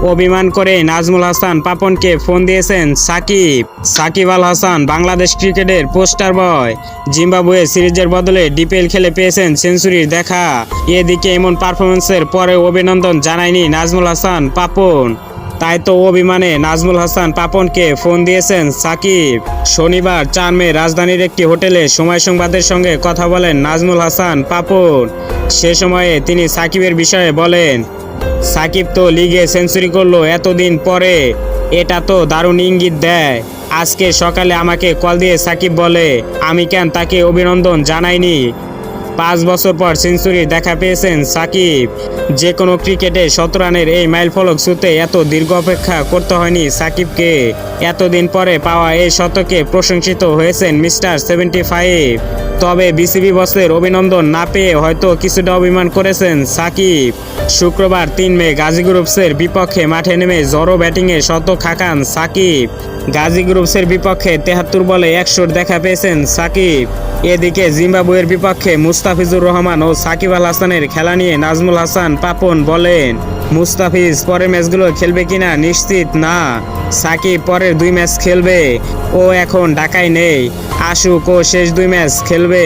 অভিমান করে নাজমুল হাসান পাপনকে ফোন দিয়েছেন সাকিব। সাকিব আল হাসান বাংলাদেশ ক্রিকেটের পোস্টার বয়। জিম্বাবুয়ে সিরিজের বদলে ডিপিএল খেলে পেয়েছেন সেঞ্চুরির দেখা। এদিকে এমন পারফরমেন্সের পরে অভিনন্দন জানায়নি নাজমুল হাসান পাপন। তাই তো অভিমানে নাজমুল হাসান পাপনকে ফোন দিয়েছেন সাকিব। শনিবার 4 মে রাজধানীর একটি হোটেলে সময় সংবাদের সঙ্গে কথা বলেন নাজমুল হাসান পাপন। সে সময়ে তিনি সাকিবের বিষয়ে বলেন, সাকিব তো লিগে সেঞ্চুরি করলো এতদিন পরে, এটা তো দারুণ ইঙ্গিত দেয়। আজকে সকালে আমাকে কল দিয়ে সাকিব বলে, আমি কেন তাকে অভিনন্দন জানাইনি। 5 বছর পর সেঞ্চুরি দেখা পেয়েছেন সাকিব। যে কোনো ক্রিকেটে 17 রানের এই মাইলফলক ছুঁতে এত দীর্ঘ অপেক্ষা করতে হয়নি সাকিবকে। এতদিন পরে পাওয়া এই শতকে প্রশংসিত হয়েছেন মিস্টার 75। তবে বিসিবি বসের অভিনন্দন না পেয়ে হয়তো কিছুটা অভিমান করেছেন সাকিব। শুক্রবার 3 মে গাজী গ্রুপসের বিপক্ষে মাঠে নেমে জড়ো ব্যাটিংয়ে শতক হাঁকান সাকিব। গাজী গ্রুপসের বিপক্ষে 73 বলে 100 দেখা পেয়েছেন সাকিব। এদিকে জিম্বাবুয়ের বিপক্ষে মুস্তাফিজুর রহমান ও সাকিব আল হাসানের খেলা নিয়ে নাজমুল হাসান পাপন বলেন, মুস্তাফিজ পরের ম্যাচগুলো খেলবে কিনা নিশ্চিত না। সাকিব পরের 2 ম্যাচ খেলবে, ও এখন ঢাকায় নেই। আসুক, ও শেষ 2 ম্যাচ খেলবে।